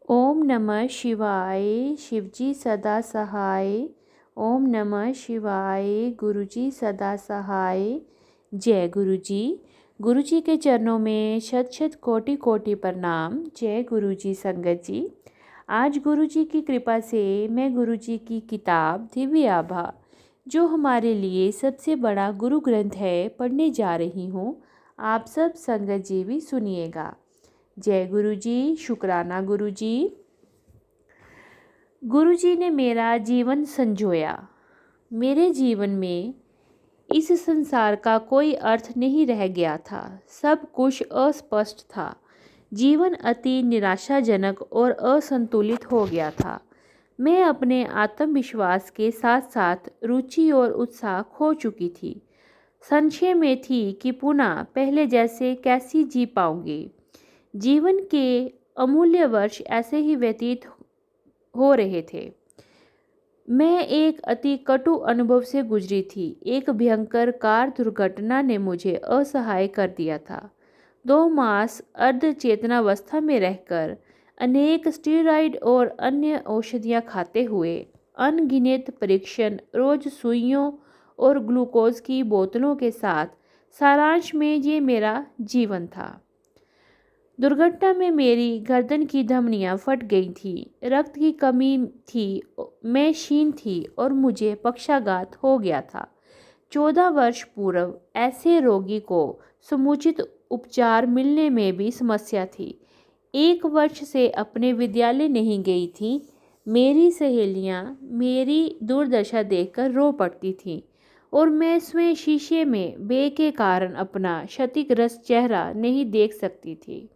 ओम नमः शिवाय। शिवजी सदा सहाय। ओम नमः शिवाय। गुरुजी सदा सहाय। जय गुरुजी। गुरुजी के चरणों में शत शत कोटि कोटि प्रणाम। जय गुरुजी संगत जी। आज गुरुजी की कृपा से मैं गुरुजी की किताब दिव्य आभा, जो हमारे लिए सबसे बड़ा गुरु ग्रंथ है, पढ़ने जा रही हूँ। आप सब संगत जी भी सुनिएगा। जय गुरुजी। शुक्राना गुरुजी। गुरुजी ने मेरा जीवन संजोया। मेरे जीवन में इस संसार का कोई अर्थ नहीं रह गया था। सब कुछ अस्पष्ट था। जीवन अति निराशाजनक और असंतुलित हो गया था। मैं अपने आत्मविश्वास के साथ साथ रुचि और उत्साह खो चुकी थी। संशय में थी कि पुनः पहले जैसे कैसी जी पाऊंगी। जीवन के अमूल्य वर्ष ऐसे ही व्यतीत हो रहे थे। मैं एक अति कटु अनुभव से गुजरी थी। एक भयंकर कार दुर्घटना ने मुझे असहाय कर दिया था। 2 मास अर्ध चेतनावस्था में रहकर अनेक स्टेरॉइड और अन्य औषधियाँ खाते हुए, अनगिनत परीक्षण, रोज सुइयों और ग्लूकोज की बोतलों के साथ, सारांश में ये मेरा जीवन था। दुर्घटना में मेरी गर्दन की धमनियां फट गई थी, रक्त की कमी थी, मैं क्षीण थी और मुझे पक्षाघात हो गया था। 14 वर्ष पूर्व ऐसे रोगी को समुचित उपचार मिलने में भी समस्या थी। 1 वर्ष से अपने विद्यालय नहीं गई थी। मेरी सहेलियां मेरी दुर्दशा देखकर रो पड़ती थीं और मैं स्वयं शीशे में बे के कारण अपना क्षतिग्रस्त चेहरा नहीं देख सकती थी।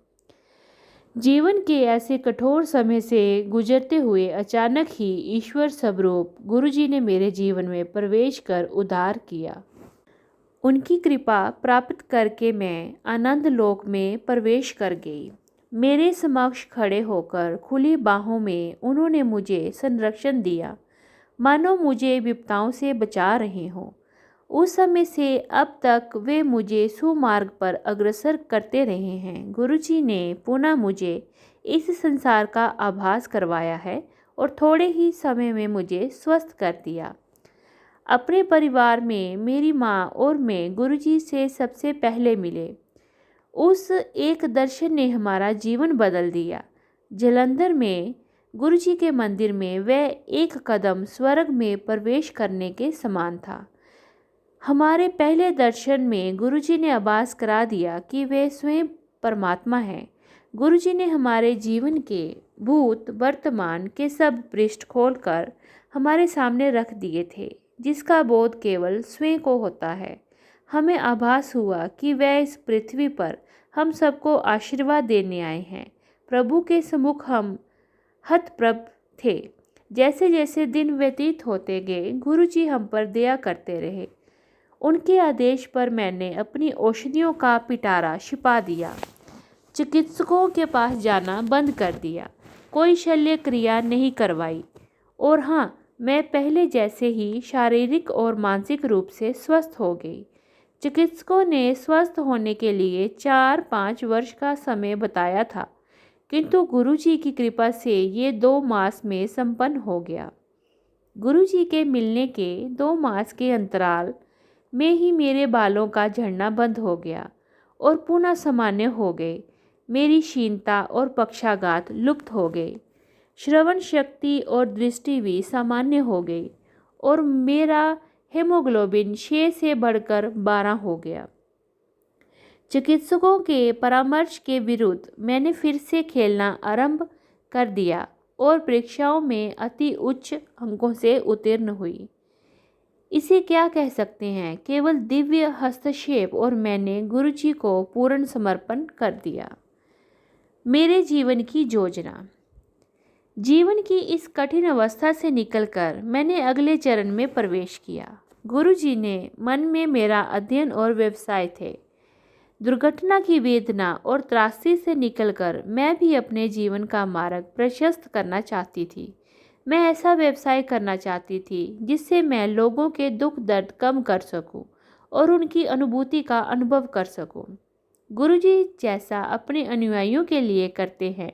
जीवन के ऐसे कठोर समय से गुजरते हुए अचानक ही ईश्वर स्वरूप गुरुजी ने मेरे जीवन में प्रवेश कर उद्धार किया। उनकी कृपा प्राप्त करके मैं आनंद लोक में प्रवेश कर गई। मेरे समक्ष खड़े होकर खुली बाहों में उन्होंने मुझे संरक्षण दिया, मानो मुझे विपदाओं से बचा रहे हों। उस समय से अब तक वे मुझे सुमार्ग पर अग्रसर करते रहे हैं। गुरुजी ने पुनः मुझे इस संसार का आभास करवाया है और थोड़े ही समय में मुझे स्वस्थ कर दिया। अपने परिवार में मेरी माँ और मैं गुरुजी से सबसे पहले मिले। उस एक दर्शन ने हमारा जीवन बदल दिया। जालंधर में गुरुजी के मंदिर में वह एक कदम स्वर्ग में प्रवेश करने के समान था। हमारे पहले दर्शन में गुरुजी ने आभास करा दिया कि वे स्वयं परमात्मा हैं। गुरुजी ने हमारे जीवन के भूत वर्तमान के सब पृष्ठ खोलकर हमारे सामने रख दिए थे, जिसका बोध केवल स्वयं को होता है। हमें आभास हुआ कि वह इस पृथ्वी पर हम सबको आशीर्वाद देने आए हैं। प्रभु के सम्मुख हम हतप्रभ थे। जैसे जैसे दिन व्यतीत होते गए, गुरुजी हम पर दया करते रहे। उनके आदेश पर मैंने अपनी औषधियों का पिटारा छिपा दिया, चिकित्सकों के पास जाना बंद कर दिया, कोई शल्य क्रिया नहीं करवाई और हाँ, मैं पहले जैसे ही शारीरिक और मानसिक रूप से स्वस्थ हो गई। चिकित्सकों ने स्वस्थ होने के लिए 4-5 वर्ष का समय बताया था, किंतु गुरुजी की कृपा से ये 2 मास में संपन्न हो गया। गुरुजी के मिलने के 2 मास के अंतराल में ही मेरे बालों का झड़ना बंद हो गया और पुनः सामान्य हो गए। मेरी क्षीणता और पक्षाघात लुप्त हो गए। श्रवण शक्ति और दृष्टि भी सामान्य हो गई और मेरा हेमोग्लोबिन 6 से बढ़कर 12 हो गया। चिकित्सकों के परामर्श के विरुद्ध मैंने फिर से खेलना आरंभ कर दिया और परीक्षाओं में अति उच्च अंकों से उत्तीर्ण हुई। इसे क्या कह सकते हैं, केवल दिव्य हस्तक्षेप, और मैंने गुरुजी को पूर्ण समर्पण कर दिया। मेरे जीवन की योजना। जीवन की इस कठिन अवस्था से निकलकर मैंने अगले चरण में प्रवेश किया। गुरुजी ने मन में मेरा अध्ययन और व्यवसाय थे। दुर्घटना की वेदना और त्रासदी से निकलकर मैं भी अपने जीवन का मार्ग प्रशस्त करना चाहती थी। मैं ऐसा व्यवसाय करना चाहती थी जिससे मैं लोगों के दुख दर्द कम कर सकूं और उनकी अनुभूति का अनुभव कर सकूं। गुरुजी जैसा अपने अनुयायियों के लिए करते हैं,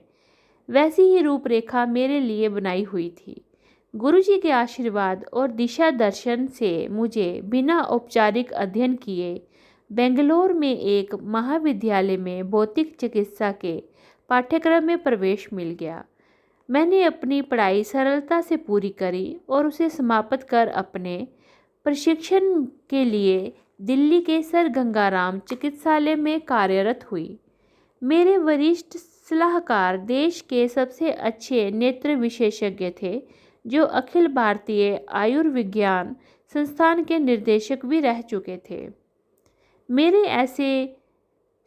वैसी ही रूपरेखा मेरे लिए बनाई हुई थी। गुरुजी के आशीर्वाद और दिशा दर्शन से मुझे बिना औपचारिक अध्ययन किए बेंगलोर में एक महाविद्यालय में भौतिक चिकित्सा के पाठ्यक्रम में प्रवेश मिल गया। मैंने अपनी पढ़ाई सरलता से पूरी करी और उसे समाप्त कर अपने प्रशिक्षण के लिए दिल्ली के सर गंगाराम चिकित्सालय में कार्यरत हुई। मेरे वरिष्ठ सलाहकार देश के सबसे अच्छे नेत्र विशेषज्ञ थे, जो अखिल भारतीय आयुर्विज्ञान संस्थान के निर्देशक भी रह चुके थे। मेरे ऐसे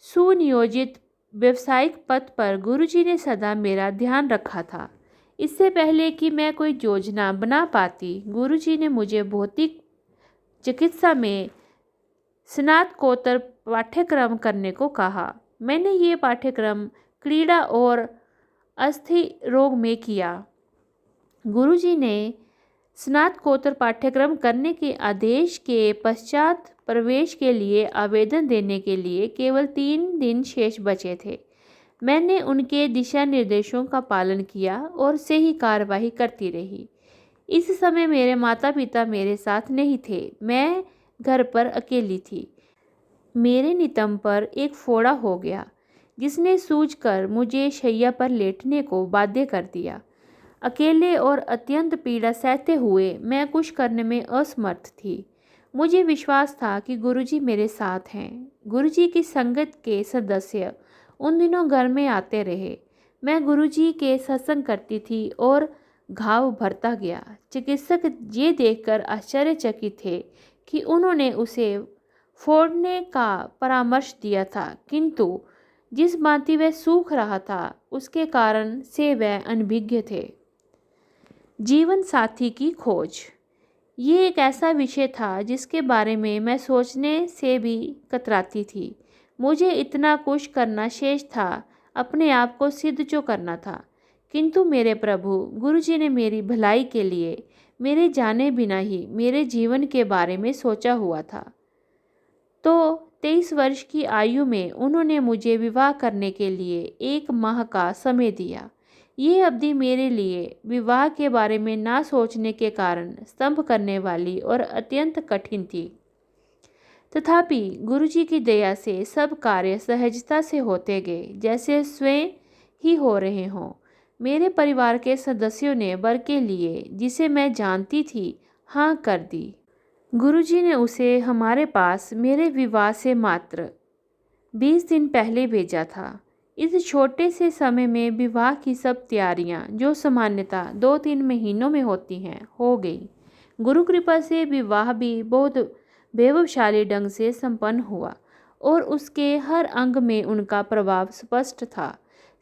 सुनियोजित व्यवसायिक पथ पर गुरुजी ने सदा मेरा ध्यान रखा था। इससे पहले कि मैं कोई योजना बना पाती, गुरुजी ने मुझे भौतिक चिकित्सा में स्नातकोत्तर पाठ्यक्रम करने को कहा। मैंने ये पाठ्यक्रम क्रीड़ा और अस्थि रोग में किया। गुरुजी ने स्नातकोत्तर पाठ्यक्रम करने के आदेश के पश्चात प्रवेश के लिए आवेदन देने के लिए केवल 3 दिन शेष बचे थे। मैंने उनके दिशा निर्देशों का पालन किया और से ही कार्यवाही करती रही। इस समय मेरे माता पिता मेरे साथ नहीं थे। मैं घर पर अकेली थी। मेरे नितंब पर एक फोड़ा हो गया, जिसने सूझकर मुझे शैया पर लेटने को बाध्य कर दिया। अकेले और अत्यंत पीड़ा सहते हुए मैं कुछ करने में असमर्थ थी। मुझे विश्वास था कि गुरुजी मेरे साथ हैं। गुरुजी की संगत के सदस्य उन दिनों घर में आते रहे। मैं गुरुजी के सत्संग करती थी और घाव भरता गया। चिकित्सक ये देखकर आश्चर्यचकित थे कि उन्होंने उसे फोड़ने का परामर्श दिया था, किंतु जिस भांति वह सूख रहा था उसके कारण से वह अनभिज्ञ थे। जीवन साथी की खोज। ये एक ऐसा विषय था जिसके बारे में मैं सोचने से भी कतराती थी। मुझे इतना कुछ करना शेष था, अपने आप को सिद्ध जो करना था, किंतु मेरे प्रभु गुरुजी ने मेरी भलाई के लिए मेरे जाने बिना ही मेरे जीवन के बारे में सोचा हुआ था। तो 23 वर्ष की आयु में उन्होंने मुझे विवाह करने के लिए 1 माह का समय दिया। ये अवधि मेरे लिए विवाह के बारे में ना सोचने के कारण स्तंभ करने वाली और अत्यंत कठिन थी। तथापि गुरुजी की दया से सब कार्य सहजता से होते गए, जैसे स्वयं ही हो रहे हों। मेरे परिवार के सदस्यों ने वर के लिए, जिसे मैं जानती थी, हाँ कर दी। गुरुजी ने उसे हमारे पास मेरे विवाह से मात्र 20 दिन पहले भेजा था। इस छोटे से समय में विवाह की सब तैयारियां, जो सामान्यतः 2-3 महीनों में होती हैं, हो गई। गुरु कृपा से विवाह भी बहुत वैभवशाली ढंग से संपन्न हुआ और उसके हर अंग में उनका प्रभाव स्पष्ट था।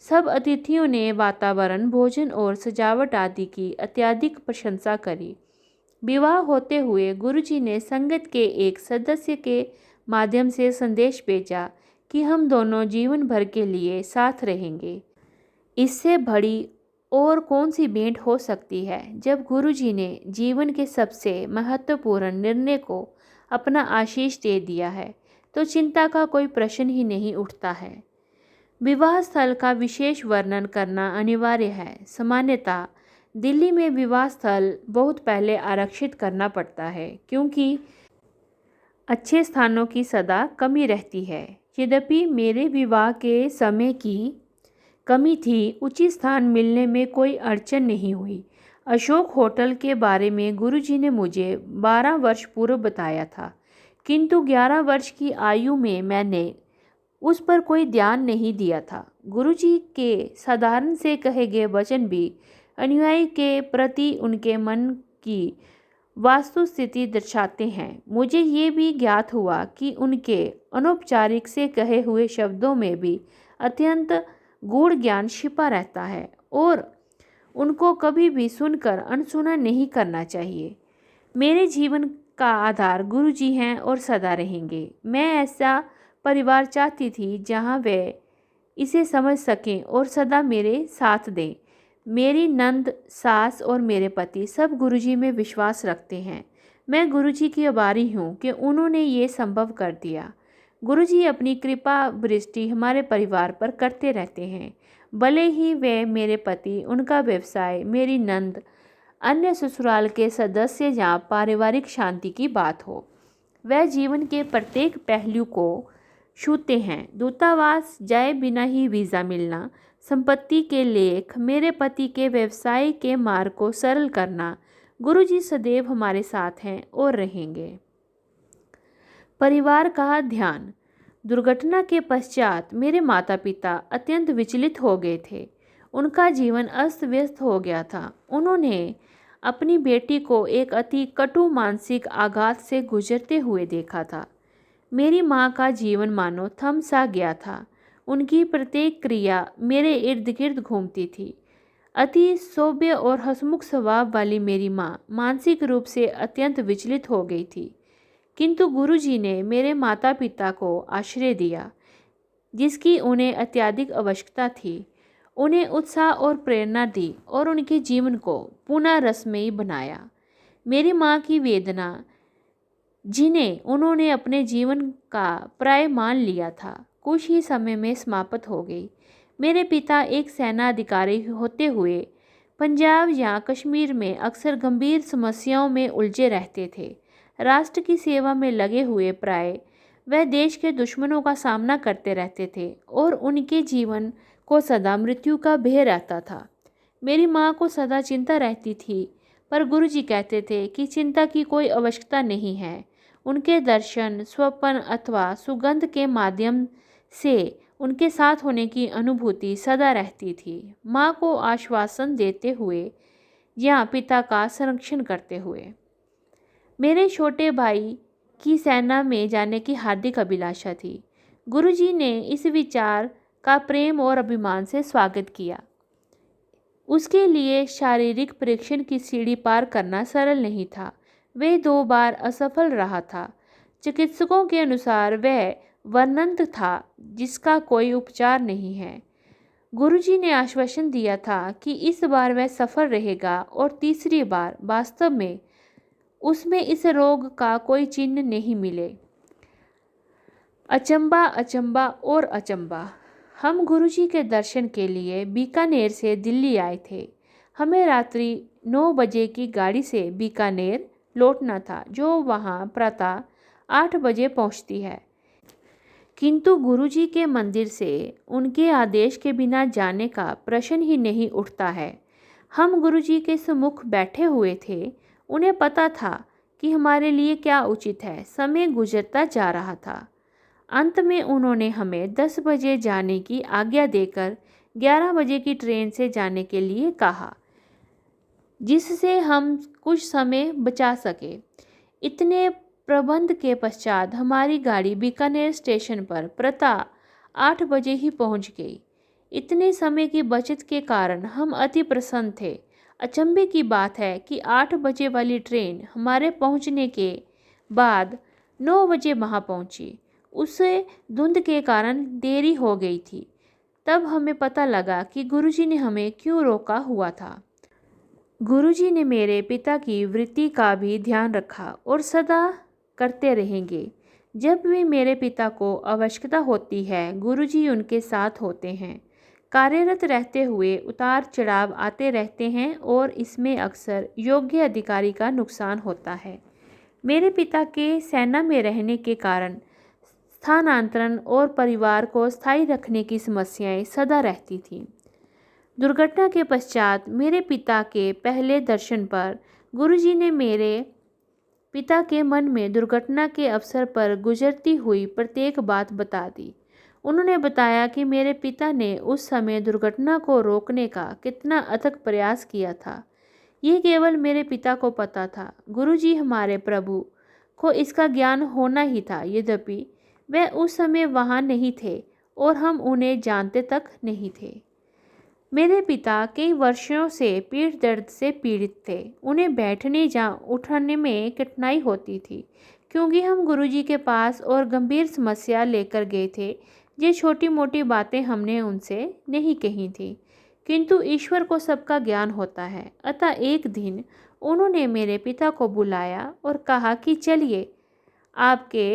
सब अतिथियों ने वातावरण, भोजन और सजावट आदि की अत्यधिक प्रशंसा करी। विवाह होते हुए गुरुजी ने संगत के एक सदस्य के माध्यम से संदेश भेजा कि हम दोनों जीवन भर के लिए साथ रहेंगे। इससे बड़ी और कौन सी भेंट हो सकती है जब गुरुजी ने जीवन के सबसे महत्वपूर्ण निर्णय को अपना आशीष दे दिया है, तो चिंता का कोई प्रश्न ही नहीं उठता है। विवाह स्थल का विशेष वर्णन करना अनिवार्य है। सामान्यतः दिल्ली में विवाह स्थल बहुत पहले आरक्षित करना पड़ता है, क्योंकि अच्छे स्थानों की सदा कमी रहती है। यद्यपि मेरे विवाह के समय की कमी थी, उचित स्थान मिलने में कोई अड़चन नहीं हुई। अशोक होटल के बारे में गुरुजी ने मुझे 12 वर्ष पूर्व बताया था, किंतु 11 वर्ष की आयु में मैंने उस पर कोई ध्यान नहीं दिया था। गुरुजी के साधारण से कहे गए वचन भी अनुयायी के प्रति उनके मन की वास्तु स्थिति दर्शाते हैं। मुझे ये भी ज्ञात हुआ कि उनके अनौपचारिक से कहे हुए शब्दों में भी अत्यंत गूढ़ ज्ञान छिपा रहता है और उनको कभी भी सुनकर अनसुना नहीं करना चाहिए। मेरे जीवन का आधार गुरुजी हैं और सदा रहेंगे। मैं ऐसा परिवार चाहती थी जहाँ वे इसे समझ सकें और सदा मेरे साथ दें। मेरी नंद, सास और मेरे पति सब गुरुजी में विश्वास रखते हैं। मैं गुरुजी की आभारी हूँ कि उन्होंने ये संभव कर दिया। गुरुजी अपनी कृपा दृष्टि हमारे परिवार पर करते रहते हैं। भले ही वे मेरे पति, उनका व्यवसाय, मेरी नंद, अन्य ससुराल के सदस्य या पारिवारिक शांति की बात हो, वह जीवन के प्रत्येक पहलू को छूते हैं। दूतावास जाए बिना ही वीज़ा मिलना, संपत्ति के लेख, मेरे पति के व्यवसाय के मार्ग को सरल करना, गुरुजी सदैव हमारे साथ हैं और रहेंगे। परिवार का ध्यान। दुर्घटना के पश्चात मेरे माता पिता अत्यंत विचलित हो गए थे। उनका जीवन अस्त व्यस्त हो गया था। उन्होंने अपनी बेटी को एक अति कटु मानसिक आघात से गुजरते हुए देखा था। मेरी माँ का जीवन मानो थम सा गया था। उनकी प्रत्येक क्रिया मेरे इर्द गिर्द घूमती थी। अति सौम्य और हंसमुख स्वभाव वाली मेरी माँ मानसिक रूप से अत्यंत विचलित हो गई थी। किंतु गुरुजी ने मेरे माता पिता को आश्रय दिया, जिसकी उन्हें अत्यधिक आवश्यकता थी। उन्हें उत्साह और प्रेरणा दी और उनके जीवन को पुनः रसमयी बनाया। मेरी माँ की वेदना, जिन्हें उन्होंने अपने जीवन का प्राय मान लिया था, कुछ ही समय में समाप्त हो गई। मेरे पिता एक सेना अधिकारी होते हुए पंजाब या कश्मीर में अक्सर गंभीर समस्याओं में उलझे रहते थे। राष्ट्र की सेवा में लगे हुए प्राय वह देश के दुश्मनों का सामना करते रहते थे और उनके जीवन को सदा मृत्यु का भय रहता था। मेरी माँ को सदा चिंता रहती थी, पर गुरुजी कहते थे कि चिंता की कोई आवश्यकता नहीं है। उनके दर्शन, स्वप्न अथवा सुगंध के माध्यम से उनके साथ होने की अनुभूति सदा रहती थी। माँ को आश्वासन देते हुए या पिता का संरक्षण करते हुए। मेरे छोटे भाई की सेना में जाने की हार्दिक अभिलाषा थी। गुरुजी ने इस विचार का प्रेम और अभिमान से स्वागत किया। उसके लिए शारीरिक परीक्षण की सीढ़ी पार करना सरल नहीं था। वह 2 बार असफल रहा था। चिकित्सकों के अनुसार वह वर्णंत था, जिसका कोई उपचार नहीं है। गुरुजी ने आश्वासन दिया था कि इस बार वह सफल रहेगा और तीसरी बार वास्तव में उसमें इस रोग का कोई चिन्ह नहीं मिले। अचंबा, अचंबा और अचंबा। हम गुरुजी के दर्शन के लिए बीकानेर से दिल्ली आए थे। हमें रात्रि 9 बजे की गाड़ी से बीकानेर लौटना था, जो वहाँ प्रातः 8 बजे पहुँचती है। किंतु गुरुजी के मंदिर से उनके आदेश के बिना जाने का प्रश्न ही नहीं उठता है। हम गुरुजी के सम्मुख बैठे हुए थे। उन्हें पता था कि हमारे लिए क्या उचित है। समय गुजरता जा रहा था। अंत में उन्होंने हमें 10 बजे जाने की आज्ञा देकर 11 बजे की ट्रेन से जाने के लिए कहा, जिससे हम कुछ समय बचा सके। इतने प्रबंध के पश्चात हमारी गाड़ी बीकानेर स्टेशन पर प्रातः 8 बजे ही पहुंच गई। इतने समय की बचत के कारण हम अति प्रसन्न थे। अचंभे की बात है कि 8 बजे वाली ट्रेन हमारे पहुंचने के बाद 9 बजे वहां पहुंची। उसे धुंध के कारण देरी हो गई थी। तब हमें पता लगा कि गुरुजी ने हमें क्यों रोका हुआ था। गुरुजी ने मेरे पिता की वृत्ति का भी ध्यान रखा और सदा करते रहेंगे। जब भी मेरे पिता को आवश्यकता होती है, गुरुजी उनके साथ होते हैं। कार्यरत रहते हुए उतार चढ़ाव आते रहते हैं और इसमें अक्सर योग्य अधिकारी का नुकसान होता है। मेरे पिता के सेना में रहने के कारण स्थानांतरण और परिवार को स्थायी रखने की समस्याएं सदा रहती थीं। दुर्घटना के पश्चात मेरे पिता के पहले दर्शन पर गुरुजी ने मेरे पिता के मन में दुर्घटना के अवसर पर गुजरती हुई प्रत्येक बात बता दी। उन्होंने बताया कि मेरे पिता ने उस समय दुर्घटना को रोकने का कितना अथक प्रयास किया था। ये केवल मेरे पिता को पता था। गुरुजी हमारे प्रभु को इसका ज्ञान होना ही था, यद्यपि वे उस समय वहाँ नहीं थे और हम उन्हें जानते तक नहीं थे। मेरे पिता कई वर्षों से पीठ दर्द से पीड़ित थे। उन्हें बैठने या उठने में कठिनाई होती थी, क्योंकि हम गुरुजी के पास और गंभीर समस्या लेकर गए थे। ये छोटी मोटी बातें हमने उनसे नहीं कही थी, किंतु ईश्वर को सबका ज्ञान होता है। अतः एक दिन उन्होंने मेरे पिता को बुलाया और कहा कि चलिए आपके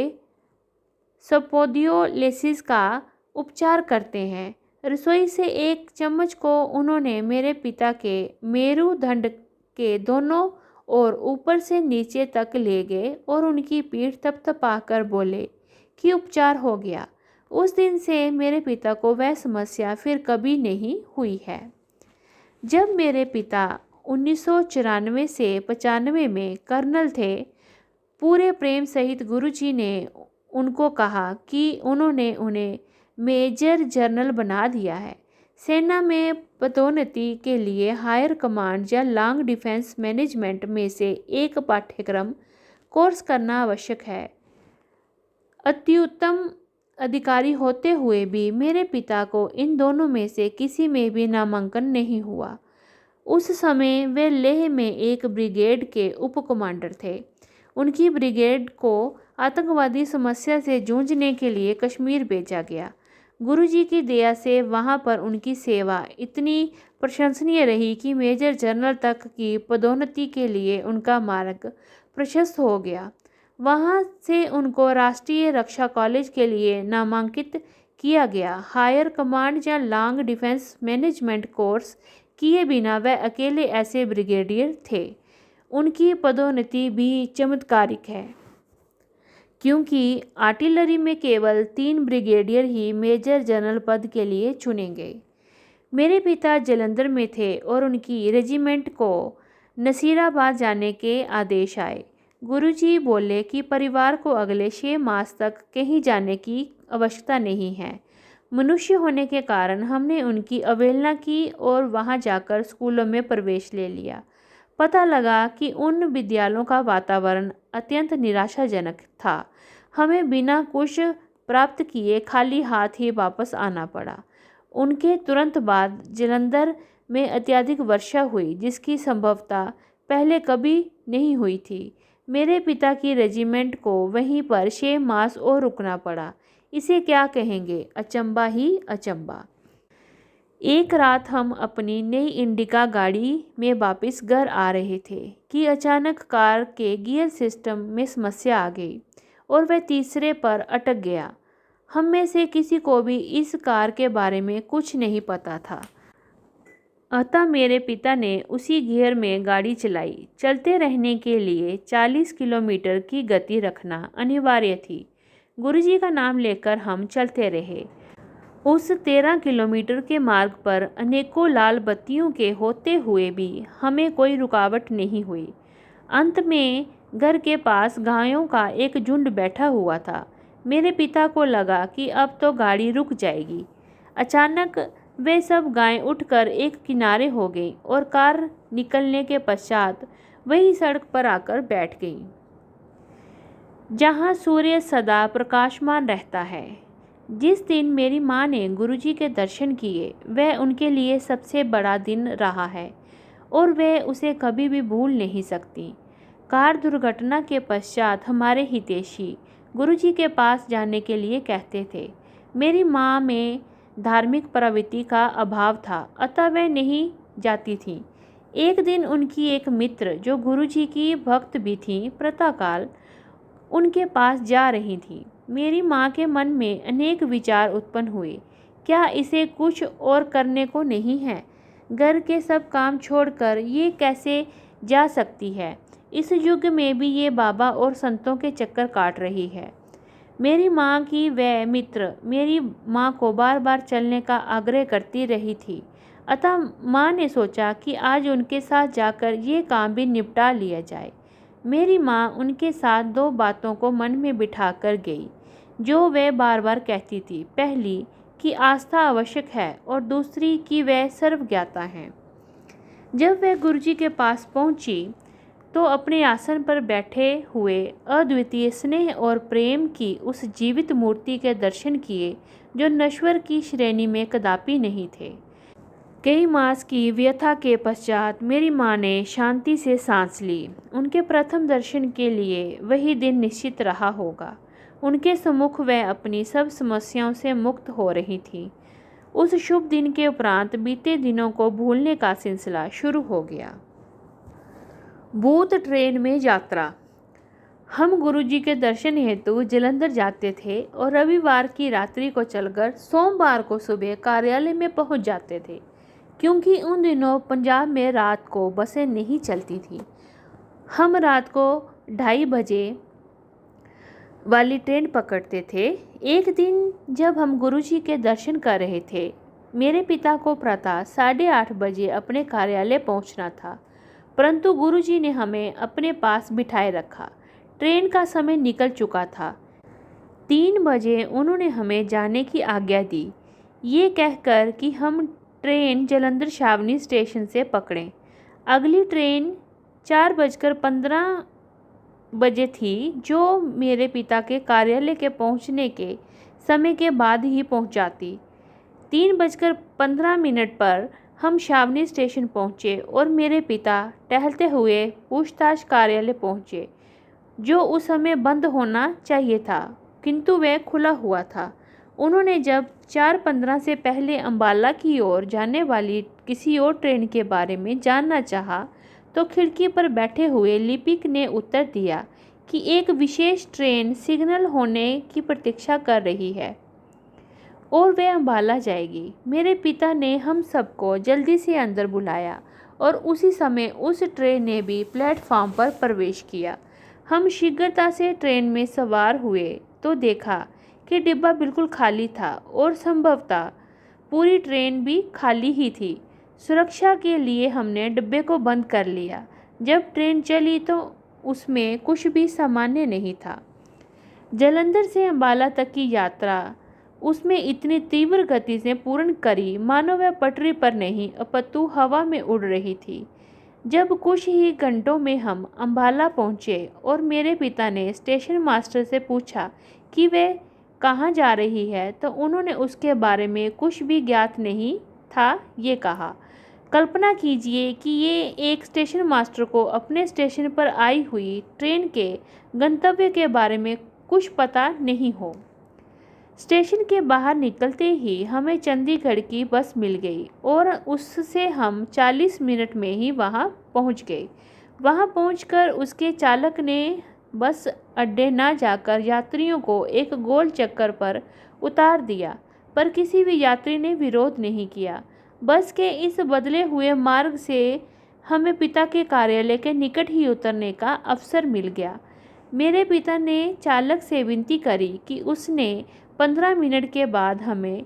स्पोडियोलिसिस का उपचार करते हैं। रसोई से एक चम्मच को उन्होंने मेरे पिता के मेरुदंड के दोनों ओर ऊपर से नीचे तक ले गए और उनकी पीठ थपथपाकर बोले कि उपचार हो गया। उस दिन से मेरे पिता को वह समस्या फिर कभी नहीं हुई है। जब मेरे पिता 1994 से 95 में कर्नल थे, पूरे प्रेम सहित गुरुजी ने उनको कहा कि उन्होंने उन्हें मेजर जनरल बना दिया है। सेना में पदोन्नति के लिए हायर कमांड या लॉन्ग डिफेंस मैनेजमेंट में से एक पाठ्यक्रम कोर्स करना आवश्यक है। अत्युत्तम अधिकारी होते हुए भी मेरे पिता को इन दोनों में से किसी में भी नामांकन नहीं हुआ। उस समय वे लेह में एक ब्रिगेड के उप कमांडर थे। उनकी ब्रिगेड को आतंकवादी समस्या से जूझने के लिए कश्मीर भेजा गया। गुरुजी की दया से वहां पर उनकी सेवा इतनी प्रशंसनीय रही कि मेजर जनरल तक की पदोन्नति के लिए उनका मार्ग प्रशस्त हो गया। वहां से उनको राष्ट्रीय रक्षा कॉलेज के लिए नामांकित किया गया। हायर कमांड या लॉन्ग डिफेंस मैनेजमेंट कोर्स किए बिना वह अकेले ऐसे ब्रिगेडियर थे। उनकी पदोन्नति भी चमत्कारिक है, क्योंकि आर्टिलरी में केवल 3 ब्रिगेडियर ही मेजर जनरल पद के लिए चुने गए। मेरे पिता जलंधर में थे और उनकी रेजिमेंट को नसीराबाद जाने के आदेश आए। गुरुजी बोले कि परिवार को अगले 6 मास तक कहीं जाने की आवश्यकता नहीं है। मनुष्य होने के कारण हमने उनकी अवहेलना की और वहां जाकर स्कूलों में प्रवेश ले लिया। पता लगा कि उन विद्यालयों का वातावरण अत्यंत निराशाजनक था। हमें बिना कुछ प्राप्त किए खाली हाथ ही वापस आना पड़ा। उनके तुरंत बाद जलंधर में अत्यधिक वर्षा हुई, जिसकी संभवतः पहले कभी नहीं हुई थी। मेरे पिता की रेजिमेंट को वहीं पर 6 मास और रुकना पड़ा। इसे क्या कहेंगे, अचंबा ही अचंबा। एक रात हम अपनी नई इंडिका गाड़ी में वापस घर आ रहे थे कि अचानक कार के गियर सिस्टम में समस्या आ गई और वह तीसरे पर अटक गया। हम में से किसी को भी इस कार के बारे में कुछ नहीं पता था। अतः मेरे पिता ने उसी गियर में गाड़ी चलाई। चलते रहने के लिए 40 किलोमीटर की गति रखना अनिवार्य थी। गुरुजी का नाम लेकर हम चलते रहे। उस 13 किलोमीटर के मार्ग पर अनेकों लाल बत्तियों के होते हुए भी हमें कोई रुकावट नहीं हुई। अंत में घर के पास गायों का एक झुंड बैठा हुआ था। मेरे पिता को लगा कि अब तो गाड़ी रुक जाएगी। अचानक वे सब गायें उठकर एक किनारे हो गईं और कार निकलने के पश्चात वही सड़क पर आकर बैठ गईं, जहां सूर्य सदा प्रकाशमान रहता है। जिस दिन मेरी माँ ने गुरुजी के दर्शन किए, वह उनके लिए सबसे बड़ा दिन रहा है और वह उसे कभी भी भूल नहीं सकती। कार दुर्घटना के पश्चात हमारे हितैषी गुरुजी के पास जाने के लिए कहते थे। मेरी माँ में धार्मिक प्रवृत्ति का अभाव था, अतः वह नहीं जाती थी। एक दिन उनकी एक मित्र, जो गुरुजी की भक्त भी थी, प्रातःकाल उनके पास जा रही थी। मेरी माँ के मन में अनेक विचार उत्पन्न हुए। क्या इसे कुछ और करने को नहीं है? घर के सब काम छोड़कर ये कैसे जा सकती है? इस युग में भी ये बाबा और संतों के चक्कर काट रही है। मेरी माँ की वह मित्र मेरी माँ को बार बार चलने का आग्रह करती रही थी। अतः माँ ने सोचा कि आज उनके साथ जाकर ये काम भी निपटा लिया जाए। मेरी माँ उनके साथ 2 बातों को मन में बिठा कर गई, जो वह बार बार कहती थी। पहली कि आस्था आवश्यक है और दूसरी कि वह सर्वज्ञाता हैं। जब वह गुरुजी के पास पहुंची तो अपने आसन पर बैठे हुए अद्वितीय स्नेह और प्रेम की उस जीवित मूर्ति के दर्शन किए, जो नश्वर की श्रेणी में कदापि नहीं थे। कई मास की व्यथा के पश्चात मेरी माँ ने शांति से सांस ली। उनके प्रथम दर्शन के लिए वही दिन निश्चित रहा होगा। उनके सम्मुख वह अपनी सब समस्याओं से मुक्त हो रही थी। उस शुभ दिन के उपरांत बीते दिनों को भूलने का सिलसिला शुरू हो गया। भूत ट्रेन में यात्रा। हम गुरुजी के दर्शन हेतु जलंधर जाते थे और रविवार की रात्रि को चलकर सोमवार को सुबह कार्यालय में पहुंच जाते थे, क्योंकि उन दिनों पंजाब में रात को बसें नहीं चलती थी। हम रात को 2:30 बजे वाली ट्रेन पकड़ते थे। एक दिन जब हम गुरुजी के दर्शन कर रहे थे, मेरे पिता को प्रातः 8:30 बजे अपने कार्यालय पहुंचना था, परंतु गुरुजी ने हमें अपने पास बिठाए रखा। ट्रेन का समय निकल चुका था। 3 बजे उन्होंने हमें जाने की आज्ञा दी, ये कहकर कि हम ट्रेन जालंधर छावनी स्टेशन से पकड़ें। अगली ट्रेन 4:15 बजे थी, जो मेरे पिता के कार्यालय के पहुंचने के समय के बाद ही पहुंचाती। 3:15 पर हम छावनी स्टेशन पहुंचे और मेरे पिता टहलते हुए पूछताछ कार्यालय पहुंचे, जो उस समय बंद होना चाहिए था, किंतु वह खुला हुआ था। उन्होंने जब 4:15 से पहले अंबाला की ओर जाने वाली किसी और ट्रेन के बारे में जानना चाहा, तो खिड़की पर बैठे हुए लिपिक ने उत्तर दिया कि एक विशेष ट्रेन सिग्नल होने की प्रतीक्षा कर रही है और वह अंबाला जाएगी। मेरे पिता ने हम सबको जल्दी से अंदर बुलाया और उसी समय उस ट्रेन ने भी प्लेटफॉर्म पर प्रवेश किया। हम शीघ्रता से ट्रेन में सवार हुए तो देखा कि डिब्बा बिल्कुल खाली था और संभवतः पूरी ट्रेन भी खाली ही थी। सुरक्षा के लिए हमने डिब्बे को बंद कर लिया। जब ट्रेन चली तो उसमें कुछ भी सामान्य नहीं था। जालंधर से अंबाला तक की यात्रा उसमें इतनी तीव्र गति से पूर्ण करी मानो वह पटरी पर नहीं अपितु हवा में उड़ रही थी। जब कुछ ही घंटों में हम अंबाला पहुंचे और मेरे पिता ने स्टेशन मास्टर से पूछा कि वह कहाँ जा रही है, तो उन्होंने उसके बारे में कुछ भी ज्ञात नहीं था ये कहा। कल्पना कीजिए कि ये एक स्टेशन मास्टर को अपने स्टेशन पर आई हुई ट्रेन के गंतव्य के बारे में कुछ पता नहीं हो। स्टेशन के बाहर निकलते ही हमें चंडीगढ़ की बस मिल गई और उससे हम 40 मिनट में ही वहां पहुंच गए। वहां पहुंचकर उसके चालक ने बस अड्डे न जाकर यात्रियों को एक गोल चक्कर पर उतार दिया, पर किसी भी यात्री ने विरोध नहीं किया। बस के इस बदले हुए मार्ग से हमें पिता के कार्यालय के निकट ही उतरने का अवसर मिल गया। मेरे पिता ने चालक से विनती करी कि उसने 15 मिनट के बाद हमें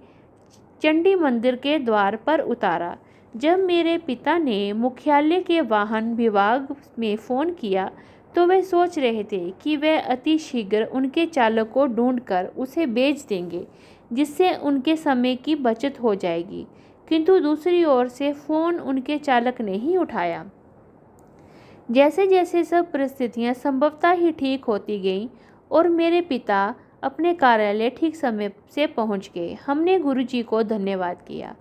चंडी मंदिर के द्वार पर उतारा। जब मेरे पिता ने मुख्यालय के वाहन विभाग में फ़ोन किया तो वे सोच रहे थे कि वे अति शीघ्र उनके चालक को ढूंढकर उसे भेज देंगे, जिससे उनके समय की बचत हो जाएगी, किंतु दूसरी ओर से फ़ोन उनके चालक ने ही उठाया। जैसे जैसे सब परिस्थितियां संभवतः ही ठीक होती गईं और मेरे पिता अपने कार्यालय ठीक समय से पहुंच गए, हमने गुरुजी को धन्यवाद किया।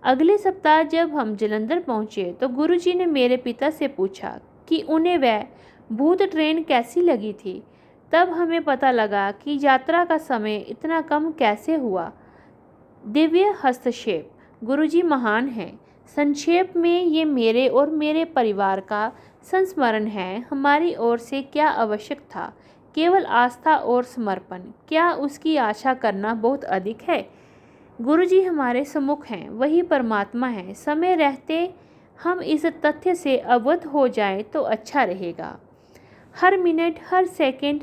अगले सप्ताह जब हम जालंधर पहुंचे तो गुरुजी ने मेरे पिता से पूछा कि उन्हें वह भूत ट्रेन कैसी लगी थी। तब हमें पता लगा कि यात्रा का समय इतना कम कैसे हुआ। दिव्य हस्तक्षेप। गुरुजी महान हैं। संक्षेप में ये मेरे और मेरे परिवार का संस्मरण है। हमारी ओर से क्या आवश्यक था? केवल आस्था और समर्पण। क्या उसकी आशा करना बहुत अधिक है? गुरुजी हमारे सम्मुख हैं, वही परमात्मा है। समय रहते हम इस तथ्य से अवगत हो जाएं तो अच्छा रहेगा। हर मिनट हर सेकंड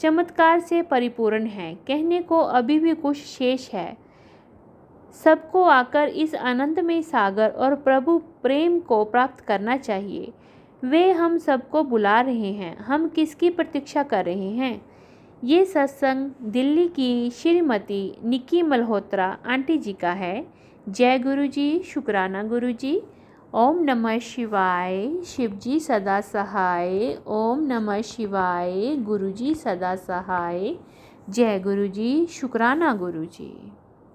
चमत्कार से परिपूर्ण है। कहने को अभी भी कुछ शेष है। सबको आकर इस आनंदमय सागर और प्रभु प्रेम को प्राप्त करना चाहिए। वे हम सबको बुला रहे हैं। हम किसकी प्रतीक्षा कर रहे हैं? ये सत्संग दिल्ली की श्रीमती निकी मल्होत्रा आंटी जी का है। जय गुरु जी, शुक्राना गुरु जी। ओम नमः शिवाय। शिव जी सदा सहाय। ओम नमः शिवाय। गुरु जी सदा सहाय। जय गुरु जी, शुक्राना गुरु जी।